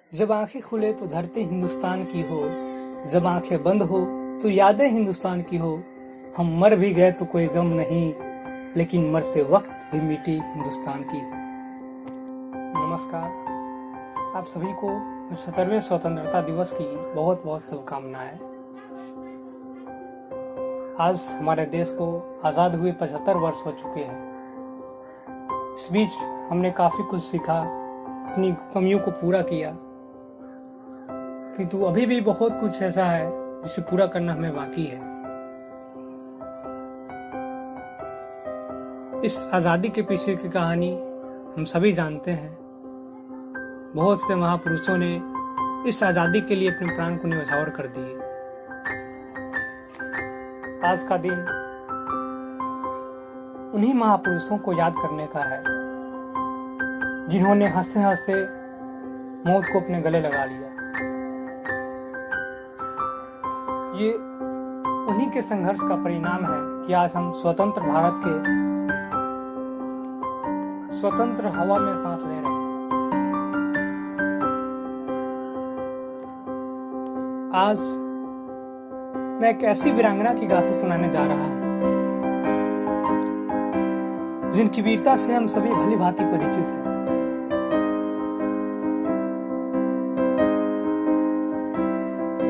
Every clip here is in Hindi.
जब आंखें खुले तो धरती हिंदुस्तान की हो, जब आंखें बंद हो तो यादें हिंदुस्तान की हो। हम मर भी गए तो कोई गम नहीं, लेकिन मरते वक्त भी मिट्टी हिंदुस्तान की हो। नमस्कार, आप सभी को 75वें स्वतंत्रता दिवस की बहुत बहुत शुभकामनाएं। आज हमारे देश को आज़ाद हुए 75 वर्ष हो चुके हैं। इस बीच हमने काफ़ी कुछ सीखा, अपनी कमियों को पूरा किया, किंतु अभी भी बहुत कुछ ऐसा है जिसे पूरा करना हमें बाकी है। इस आज़ादी के पीछे की कहानी हम सभी जानते हैं। बहुत से महापुरुषों ने इस आज़ादी के लिए अपने प्राण को न्यौछावर कर दिए। आज का दिन उन्हीं महापुरुषों को याद करने का है, जिन्होंने हंसते हंसते मौत को अपने गले लगा लिया। ये उन्हीं के संघर्ष का परिणाम है कि आज हम स्वतंत्र भारत के स्वतंत्र हवा में सांस ले रहे हैं। आज मैं एक ऐसी वीरांगना की गाथा सुनाने जा रहा हूं, जिनकी वीरता से हम सभी भली भांति परिचित हैं।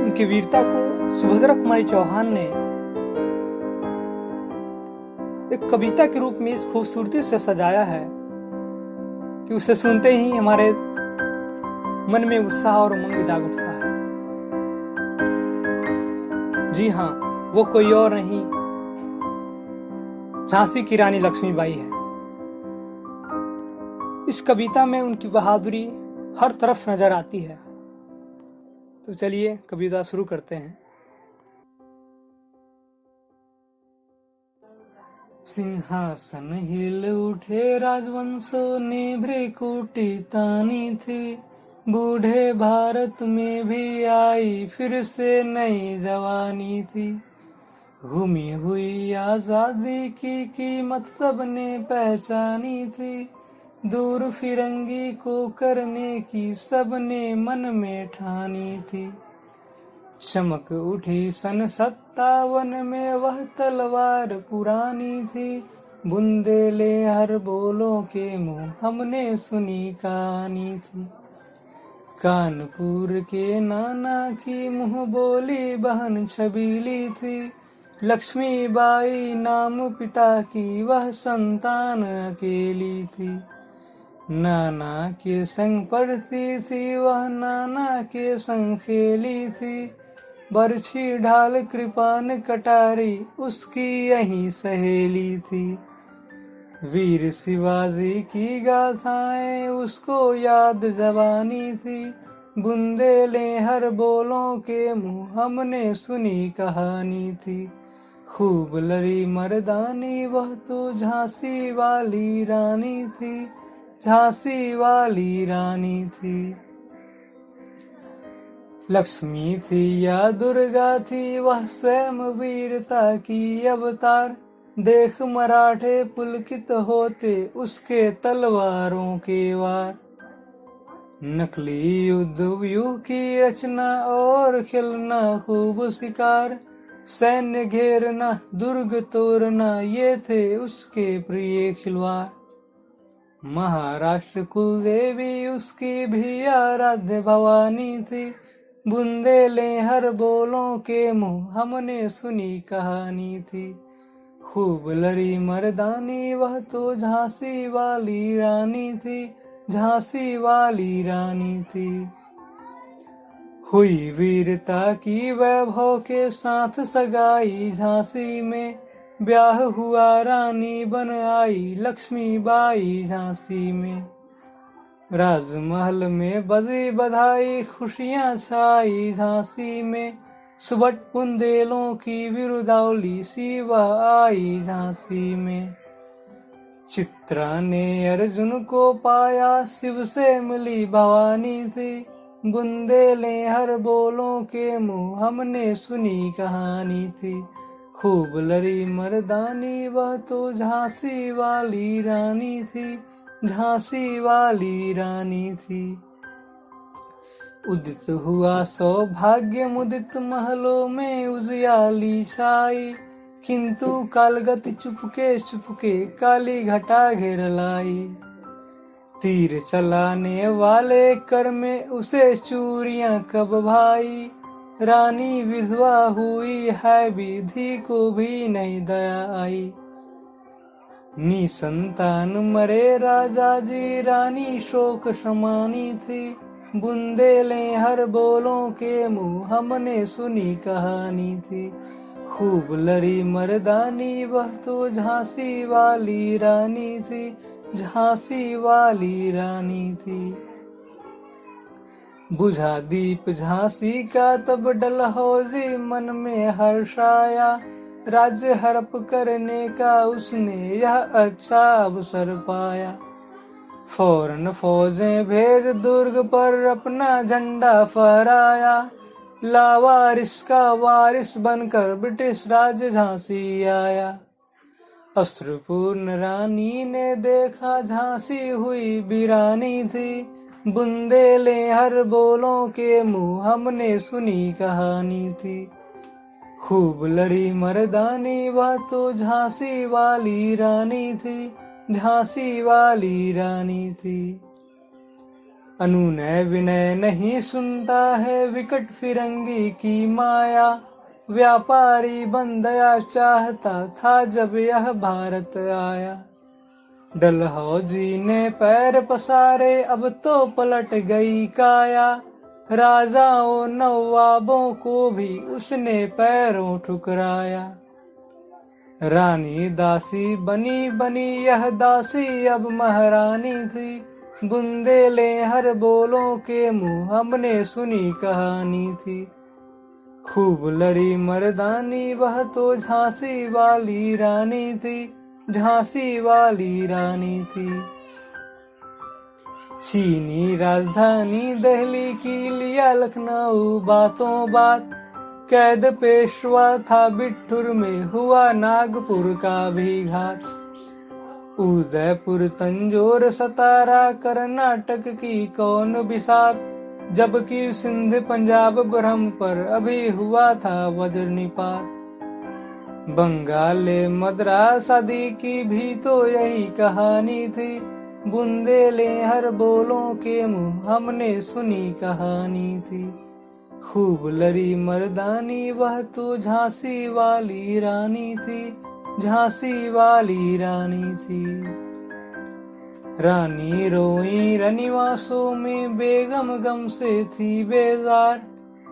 उनकी वीरता को सुभद्रा कुमारी चौहान ने एक कविता के रूप में इस खूबसूरती से सजाया है कि उसे सुनते ही हमारे मन में उत्साह और उमंग जाग उठता है। जी हाँ, वो कोई और नहीं, झांसी की रानी लक्ष्मीबाई है। इस कविता में उनकी बहादुरी हर तरफ नजर आती है। तो चलिए कविता शुरू करते हैं। सिंहासन हिल उठे, राजवंशों ने भ्रिकुटी तानी थी। बूढ़े भारत में भी आई फिर से नई जवानी थी। घूमी हुई आजादी की कीमत सबने पहचानी थी। दूर फिरंगी को करने की सबने मन में ठानी थी। चमक उठी सन 57 में वह तलवार पुरानी थी। बुंदेले हर बोलों के मुंह हमने सुनी कहानी थी। कानपुर के नाना की मुंह बोली बहन छबीली थी। लक्ष्मीबाई नाम पिता की वह संतान अकेली थी। नाना के संग पढ़ती थी वह, नाना के संग खेली थी। बरछी ढाल कृपान कटारी उसकी यही सहेली थी। वीर शिवाजी की गाथाएं उसको याद जवानी थी। बुंदेले हर बोलों के मुंह हमने सुनी कहानी थी। खूब लड़ी मर्दानी वह तो झांसी वाली रानी थी। झांसी वाली रानी थी। लक्ष्मी थी या दुर्गा थी वह स्वयं वीरता की अवतार। देख मराठे पुलकित होते उसके तलवारों के वार। नकली युद्ध व्यूह की रचना और खिलना खूब शिकार। सैन्य घेरना दुर्ग तोड़ना ये थे उसके प्रिय खिलवाड़। महाराष्ट्र कुलदेवी उसकी भी आराध्य भवानी थी। बुंदेले हर बोलों के मुंह हमने सुनी कहानी थी। खूब लड़ी मर्दानी वह तो झांसी वाली रानी थी। झांसी वाली रानी थी। हुई वीरता की वैभव के साथ सगाई झांसी में। ब्याह हुआ रानी बन आई लक्ष्मीबाई झांसी में। राजमहल में बजी बधाई खुशियां छाई झांसी में। सुबह बुंदेलों की विरुदावली सी वह आई झांसी में। चित्रा ने अर्जुन को पाया शिव से मिली भवानी थी। बुंदेले हर बोलों के मुंह हमने सुनी कहानी थी। खूब लड़ी मर्दानी वह तो झांसी वाली रानी थी। झांसी वाली रानी थी। उदित हुआ सौभाग्य मुदित महलों में उजियाली छाई, किंतु कालगति चुपके काली घटा घेर लाई। तीर चलाने वाले कर में उसे चूरियां कब भाई, रानी विधवा हुई है विधि को भी नहीं दया आई। निसंतान मरे राजा जी रानी शोक समानी थी, बुंदेलें हर बोलों के मुँह हमने सुनी कहानी थी। खूब लड़ी मर्दानी वह तो झांसी वाली रानी थी, झांसी वाली रानी थी। बुझा दीप झांसी का तब डलहौजी मन में हर्ष आया, राज्य हड़प करने का उसने यह अच्छा अवसर पाया। फौरन फौजें भेज दुर्ग पर अपना झंडा फहराया, लावारिस का वारिस बनकर ब्रिटिश राज झांसी आया। अश्रुपूर्ण रानी ने देखा झांसी हुई वीरानी थी, बुंदेलें हर बोलों के मुँह हमने सुनी कहानी थी। खूब लड़ी मर्दानी वह तो झांसी वाली रानी थी, झांसी वाली रानी थी। अनुनय विनय नहीं सुनता है विकट फिरंगी की माया, व्यापारी बंदया चाहता था जब यह भारत आया। डलहौजी ने पैर पसारे अब तो पलट गई काया, राजाओं नवाबों को भी उसने पैरों ठुकराया। रानी दासी बनी बनी यह दासी अब महारानी थी, बुंदेलें हर बोलों के मुँह हमने सुनी कहानी थी। खूब लड़ी मर्दानी वह तो झांसी वाली रानी थी, झांसी वाली रानी थी। चीनी राजधानी दिल्ली की लिया लखनऊ बातों बात, कैद पेशवा था बिठूर में हुआ नागपुर का भी घात। उदयपुर तंजौर सतारा कर्नाटक की कौन बिसात, जबकि सिंध पंजाब ब्रह्म पर अभी हुआ था वज्रनिपात। बंगाल मद्रास आदि की भी तो यही कहानी थी, बुंदेलें हर बोलों के मुँह हमने सुनी कहानी थी। खूब लड़ी मर्दानी वह तो झांसी वाली रानी थी, झांसी वाली रानी थी। रानी रोई रनिवासों में बेगम गम से थी बेजार,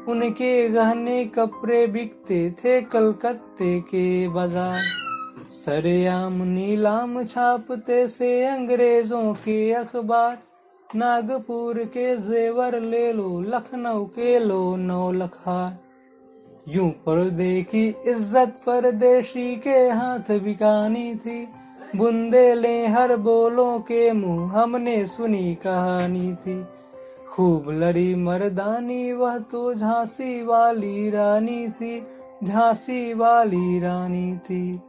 उनके गहने कपड़े बिकते थे कलकत्ते के बाजार। सरेआम नीलाम छापते से अंग्रेजों के अखबार, नागपुर के जेवर ले लो लखनऊ के लो 9 लाख हार। यूं पर्दे की इज्जत परदेशी के हाथ बिकानी थी, बुंदेलें हर बोलों के मुँह हमने सुनी कहानी थी। खूब लड़ी मर्दानी वह तो झांसी वाली रानी थी, झांसी वाली रानी थी।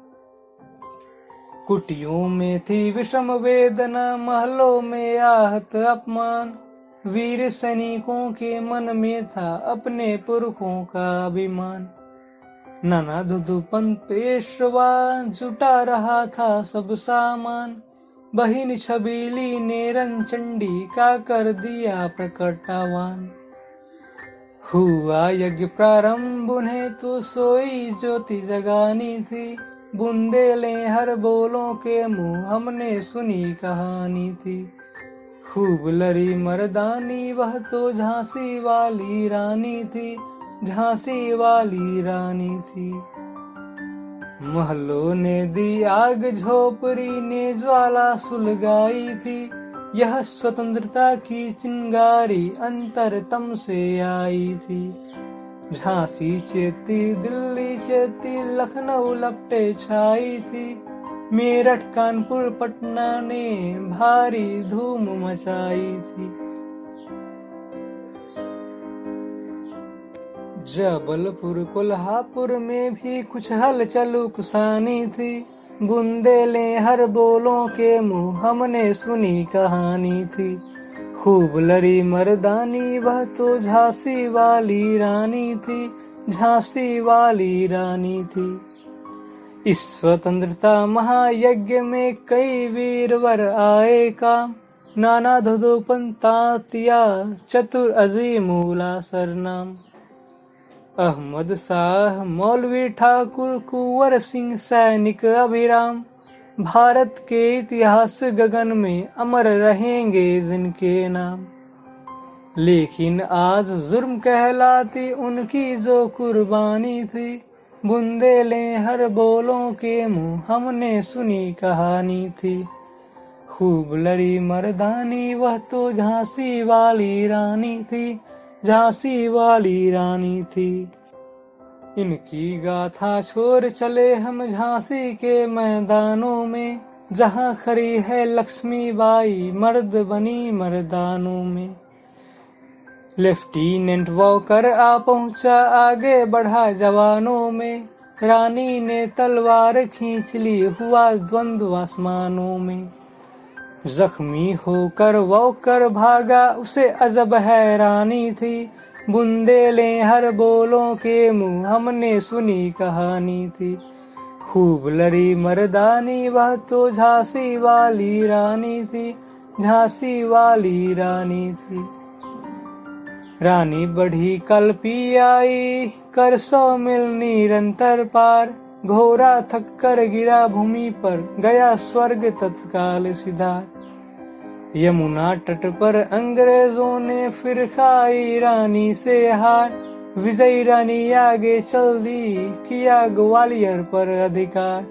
कुटियों में थी विषम वेदना, महलों में आहत अपमान, वीर सैनिकों के मन में था अपने पुरखों का अभिमान। नाना दुदुपंत पेशवा जुटा रहा था सब सामान, बहिन छबीली ने रंचंडी का कर दिया प्रकटावान। हुआ यज्ञ प्रारंभ उन्हें तो सोई ज्योति जगानी थी, बुंदेलें हर बोलों के मुँह हमने सुनी कहानी थी। खूब लड़ी मर्दानी वह तो झांसी वाली रानी थी, झांसी वाली रानी थी। महलों ने दी आग झोपड़ी ने ज्वाला सुलगाई थी, यह स्वतंत्रता की चिंगारी अंतरतम से आई थी। झांसी चेती दिल्ली चेती लखनऊ लपटे छाई थी, मेरठ कानपुर पटना ने भारी धूम मचाई थी। जबलपुर कोल्हापुर में भी कुछ हलचल उकसानी थी, बुंदेलें हर बोलों के मुँह हमने सुनी कहानी थी। खूब लड़ी मर्दानी वह तो झांसी वाली रानी थी, झांसी वाली रानी थी। इस स्वतंत्रता महायज्ञ में कई वीरवर आए काम, नाना धुदोपन तांतिया चतुर अजीमुल्ला सरनाम। अहमद शाह मौलवी ठाकुर कुंवर सिंह सैनिक अभिराम, भारत के इतिहास गगन में अमर रहेंगे जिनके नाम। लेकिन आज जुर्म कहलाती उनकी जो कुर्बानी थी, बुंदेलें हर बोलों के मुंह हमने सुनी कहानी थी। खूब लड़ी मर्दानी वह तो झांसी वाली रानी थी, झांसी वाली रानी थी। इनकी गाथा छोड़ चले हम झांसी के मैदानों में, जहां खड़ी है लक्ष्मीबाई मर्द बनी मर्दानों में। लेफ्टिनेंट वॉकर आ पहुंचा आगे बढ़ा जवानों में, रानी ने तलवार खींच ली हुआ द्वंद्व आसमानों में। जख्मी होकर वॉकर भागा उसे अजब हैरानी थी, बुंदेलें हर बोलों के मुंह हमने सुनी कहानी थी। खूब लड़ी मर्दानी वह तो झांसी वाली रानी थी, झांसी वाली रानी थी। रानी बढ़ी कल पी आई कर 100 मील निरंतर पार, घोड़ा थक कर गिरा भूमि पर गया स्वर्ग तत्काल सिधार। यमुना तट पर अंग्रेजों ने फिर खाई रानी से हार, विजयी रानी आगे चल दी किया ग्वालियर पर अधिकार।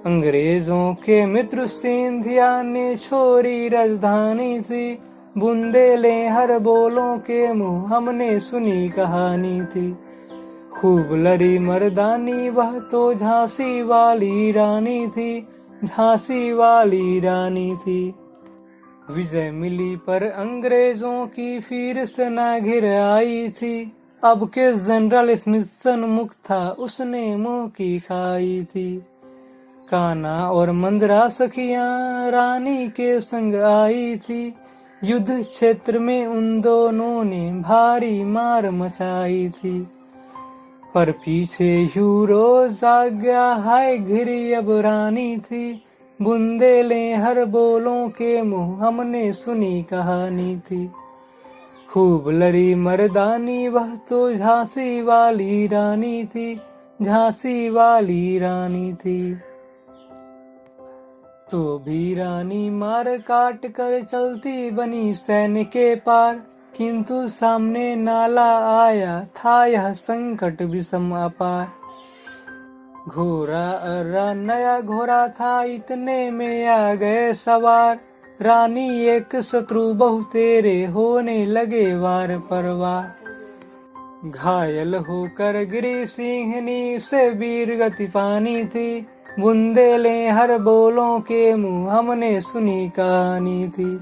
अंग्रेजों के मित्र सिंधिया ने छोड़ी राजधानी थी, बुंदेलें हर बोलों के मुंह हमने सुनी कहानी थी। खूब लड़ी मर्दानी वह तो झांसी वाली रानी थी, झांसी वाली रानी थी। विजय मिली पर अंग्रेजों की फिर से न घिर आई थी, अब के जनरल स्मिथ मुख था उसने मुंह की खाई थी। कान्हा और मंदरा सखियां रानी के संग आई थी, युद्ध क्षेत्र में उन दोनों ने भारी मार मचाई थी। पर पीछे यूरो जाग गया हाय घिरी अब रानी थी, बुंदेलें हर बोलों के मुंह हमने सुनी कहानी थी। खूब लड़ी मर्दानी वह तो झांसी वाली रानी थी, झांसी वाली रानी थी। तो भी रानी मार काट कर चलती बनी सैन्य के पार, किंतु सामने नाला आया था यह संकट विषम अपार। घोड़ा अर्रा नया घोड़ा था इतने में आ गए सवार, रानी एक शत्रु बहु तेरे होने लगे वार पर वार। घायल होकर गिरी सिंहनी से वीर गति पानी थी, बुंदेलें हर बोलों के मुंह हमने सुनी कहानी थी।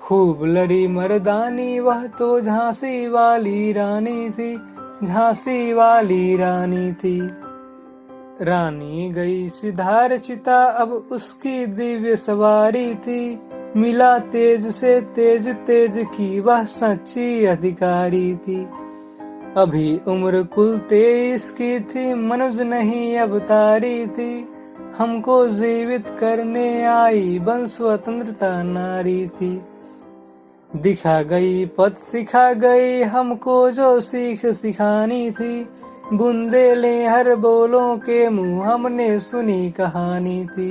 खूब लड़ी मर्दानी वह तो झांसी वाली रानी थी, झांसी वाली रानी थी। रानी गई सिधार चिता अब उसकी दिव्य सवारी थी, मिला तेज से तेज तेज की वह सच्ची अधिकारी थी। अभी उम्र कुल 23 की थी, मनुज नहीं अवतारी थी, हमको जीवित करने आई बन स्वतंत्रता नारी थी। दिखा गई पथ सिखा गई हमको जो सीख सिखानी थी, बुंदेलें हर बोलों के मुंह हमने सुनी कहानी थी।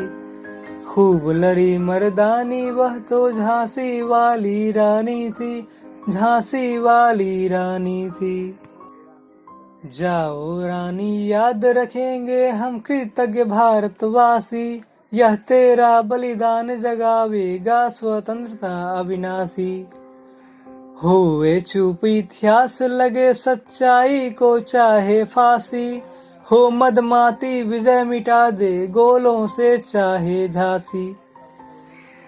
खूब लड़ी मर्दानी वह तो झांसी वाली रानी थी, झांसी वाली रानी थी। जाओ रानी याद रखेंगे हम कृतज्ञ भारतवासी, यह तेरा बलिदान जगावेगा स्वतंत्रता अविनाशी। हुए चुप इतिहास लगे सच्चाई को चाहे फांसी, हो मदमाती विजय मिटा दे गोलों से चाहे झांसी।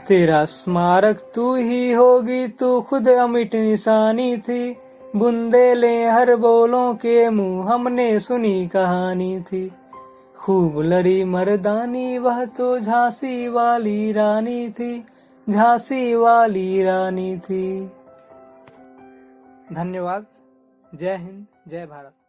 तेरा स्मारक तू ही होगी तू खुद अमिट निशानी थी, बुंदेलें हर बोलों के मुंह हमने सुनी कहानी थी। खूब लड़ी मर्दानी वह तो झांसी वाली रानी थी, झांसी वाली रानी थी। धन्यवाद। जय हिंद, जय भारत।